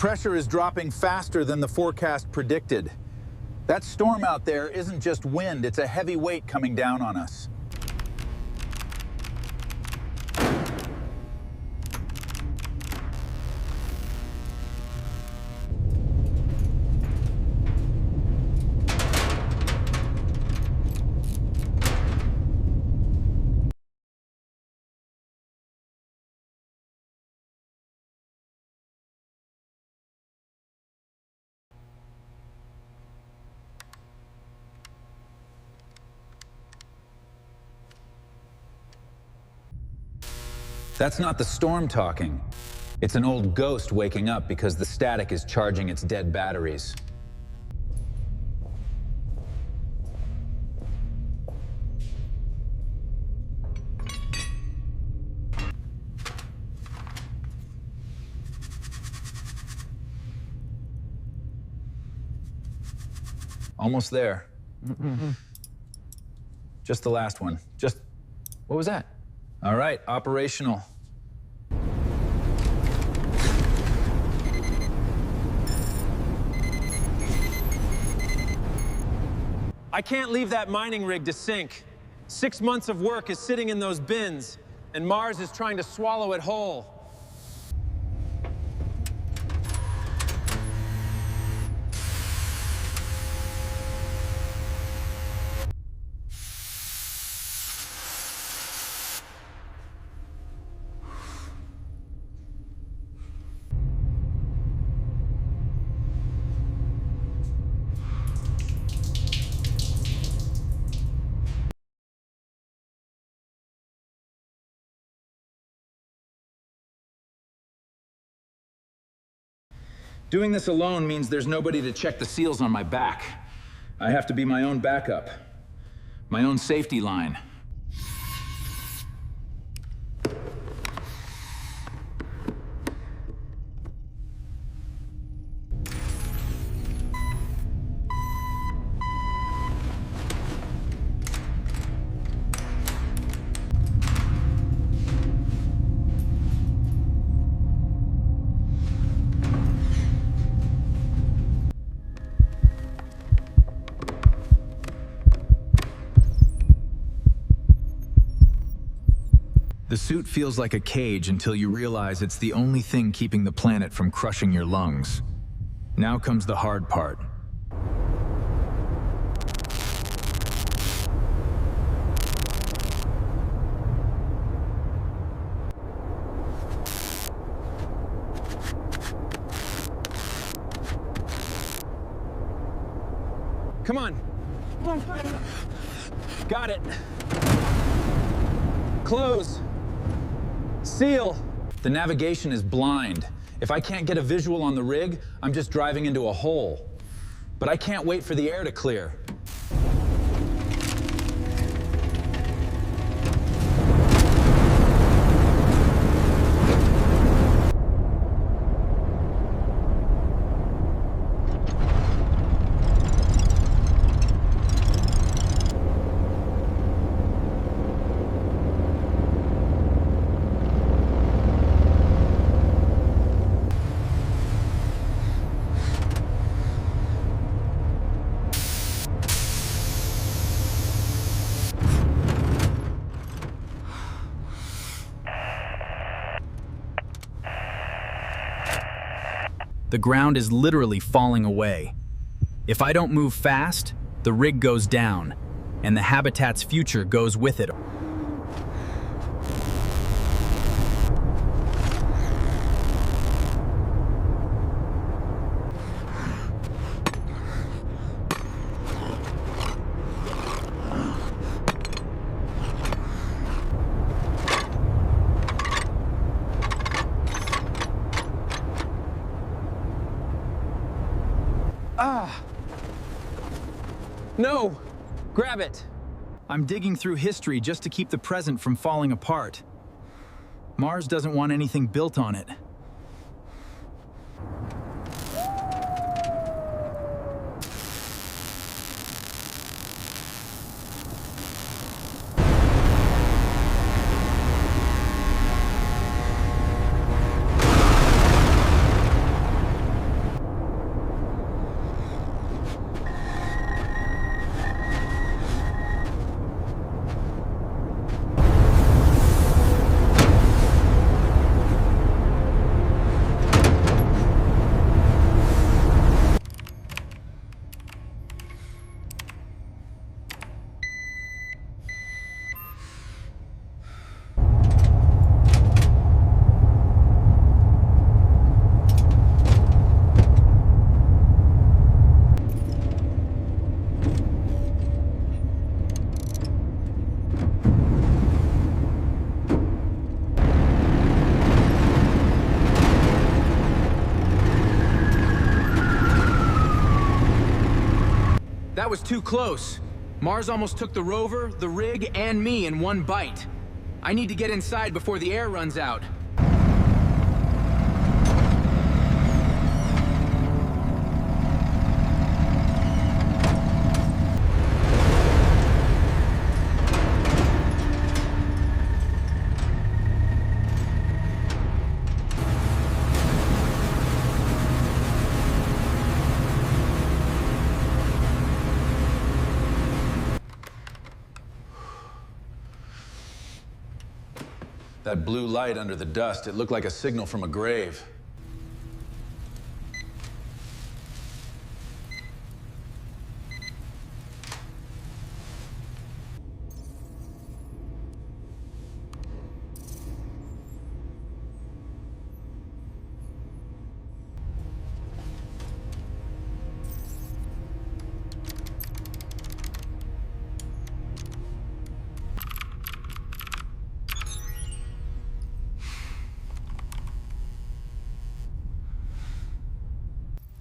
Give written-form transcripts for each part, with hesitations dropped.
pressure is dropping faster than the forecast predicted. That storm out there isn't just wind, it's a heavy weight coming down on us. That's not the storm talking. It's an old ghost waking up because the static is charging its dead batteries. Almost there. Just the last one. What was that? All right, operational. I can't leave that mining rig to sink. 6 months of work is sitting in those bins, and Mars is trying to swallow it whole. Doing this alone means there's nobody to check the seals on my back. I have to be my own backup, my own safety line. The suit feels like a cage until you realize it's the only thing keeping the planet from crushing your lungs. Now comes the hard part. Come on. Got it. Close. Seal. The navigation is blind. If I can't get a visual on the rig, I'm just driving into a hole. But I can't wait for the air to clear. The ground is literally falling away. If I don't move fast, the rig goes down, and the habitat's future goes with it. No! Grab it! I'm digging through history just to keep the present from falling apart. Mars doesn't want anything built on it. was too close. Mars almost took the rover, the rig, and me in one bite. I need to get inside before the air runs out. That blue light under the dust, it looked like a signal from a grave.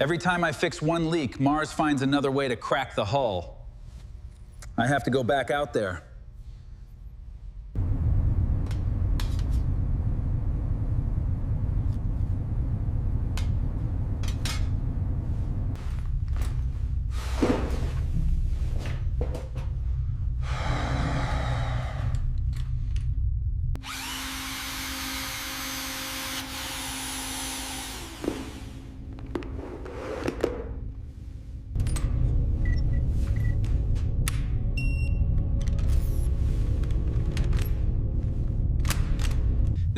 Every time I fix one leak, Mars finds another way to crack the hull. I have to go back out there.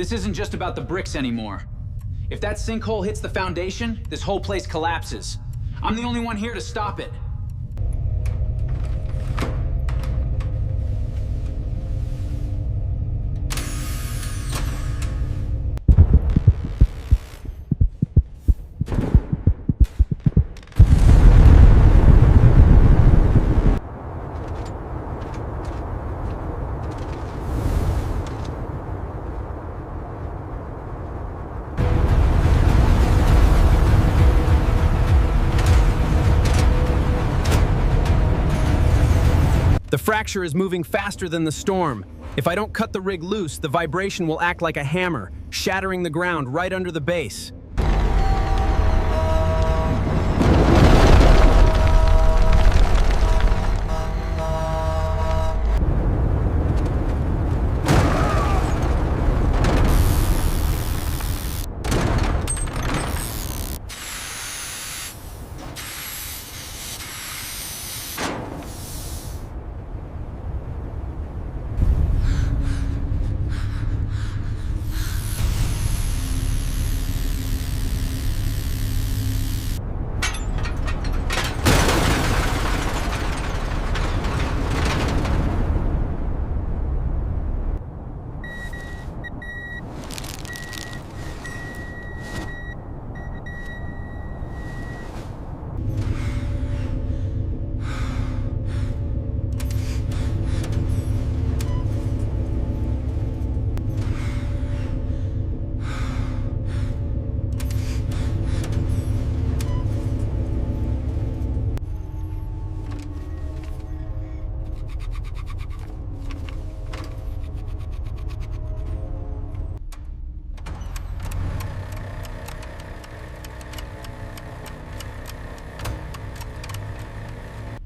This isn't just about the bricks anymore. If that sinkhole hits the foundation, this whole place collapses. I'm the only one here to stop it. The fracture is moving faster than the storm. If I don't cut the rig loose, the vibration will act like a hammer, shattering the ground right under the base.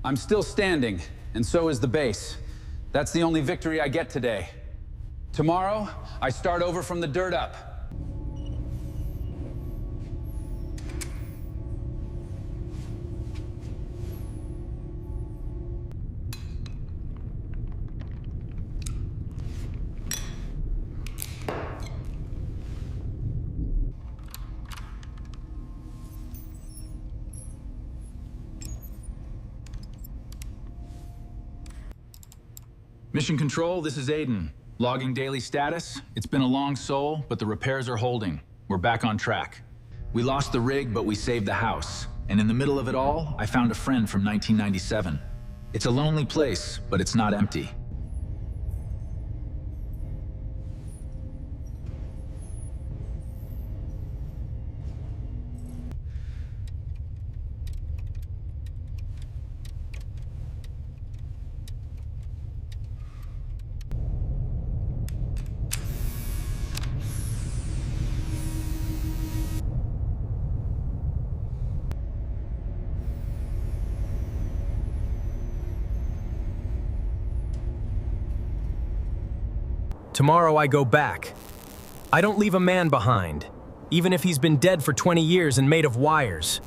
I'm still standing, and so is the base. That's the only victory I get today. Tomorrow, I start over from the dirt up. Mission Control, this is Aiden. Logging daily status. It's been a long sol, but the repairs are holding. We're back on track. We lost the rig, but we saved the house. And in the middle of it all, I found a friend from 1997. It's a lonely place, but it's not empty. Tomorrow I go back. I don't leave a man behind, even if he's been dead for 20 years and made of wires.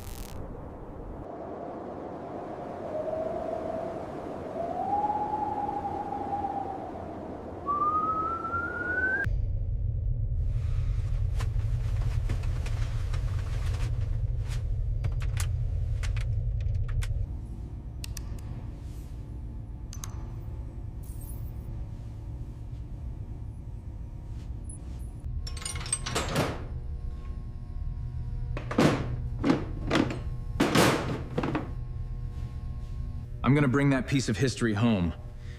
I'm gonna bring that piece of history home.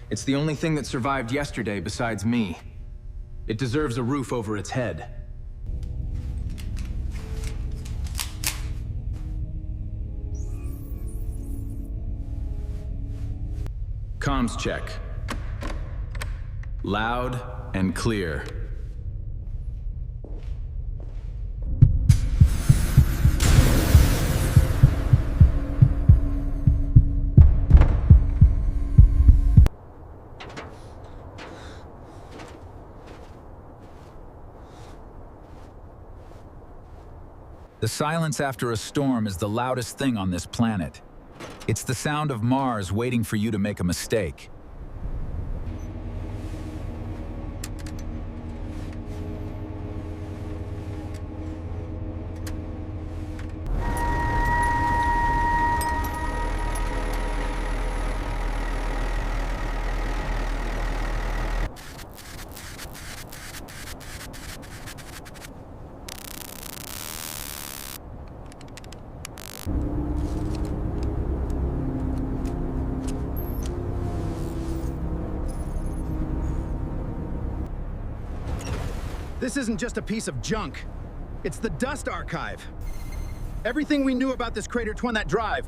It's the only thing that survived yesterday besides me. It deserves a roof over its head. Comms check. Loud and clear. The silence after a storm is the loudest thing on this planet. It's the sound of Mars waiting for you to make a mistake. This isn't just a piece of junk. It's the dust archive. Everything we knew about this crater to that drive.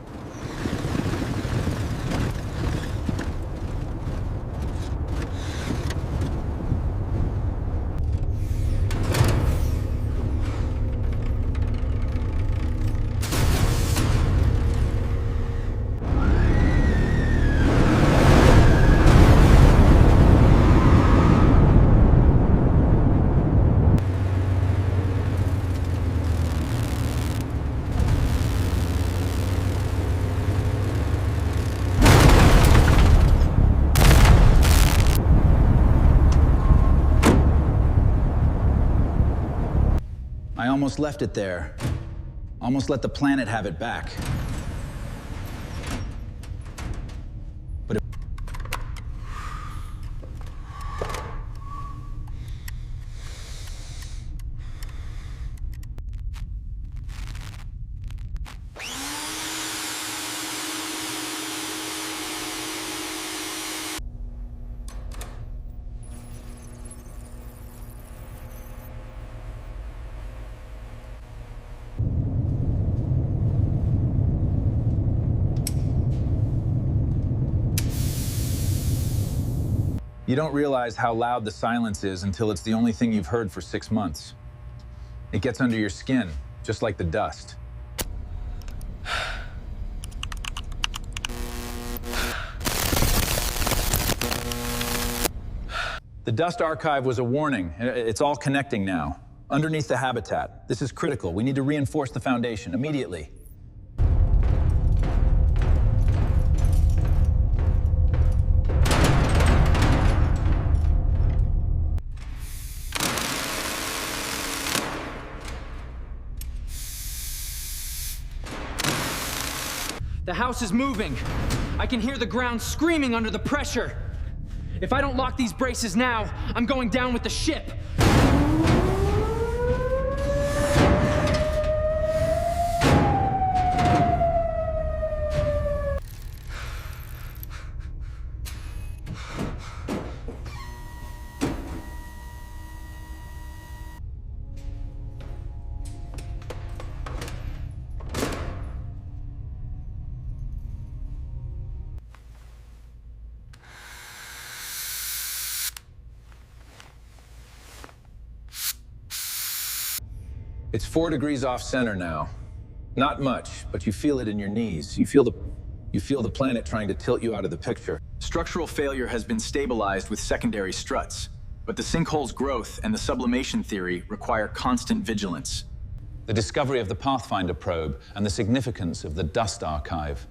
I almost left it there. Almost let the planet have it back. But it... You don't realize how loud the silence is until it's the only thing you've heard for 6 months. It gets under your skin, just like the dust. The dust archive was a warning. It's all connecting now. Underneath the habitat. This is critical. We need to reinforce the foundation immediately. The house is moving. I can hear the ground screaming under the pressure. If I don't lock these braces now, I'm going down with the ship. It's 4 degrees off center now. Not much, but you feel it in your knees. You feel the planet trying to tilt you out of the picture. Structural failure has been stabilized with secondary struts. But the sinkhole's growth and the sublimation theory require constant vigilance. The discovery of the Pathfinder probe and the significance of the dust archive.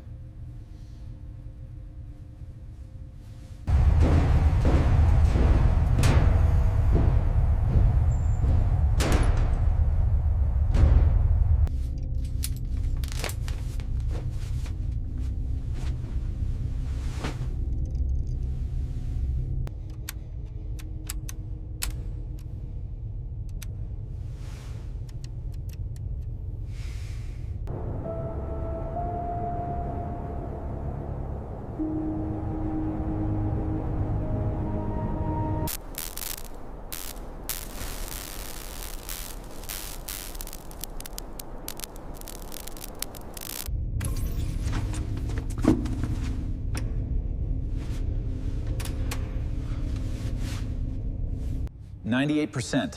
%.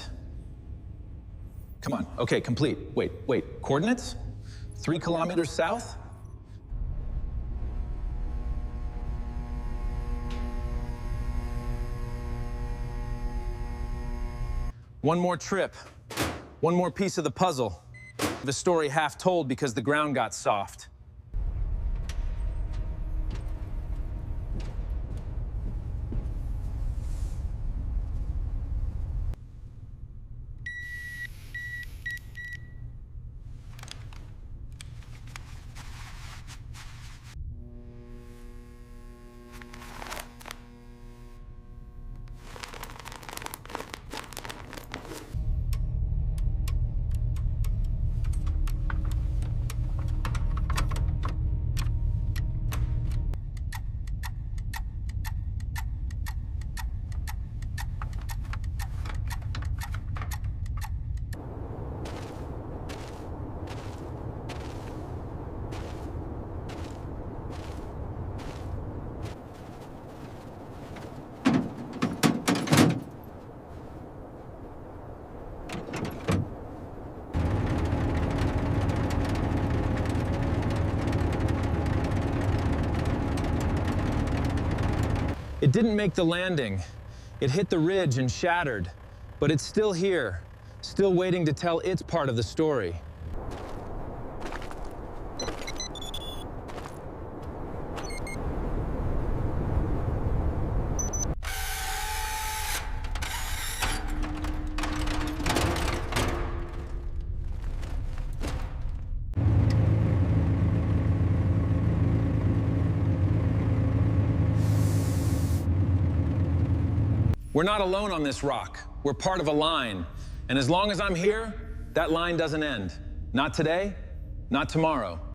Come on, okay, complete. Wait, coordinates? 3 kilometers south? One more trip. One more piece of the puzzle. The story half told because the ground got soft. It didn't make the landing. It hit the ridge and shattered, but it's still here, still waiting to tell its part of the story. We're not alone on this rock. We're part of a line. And as long as I'm here, that line doesn't end. Not today, not tomorrow.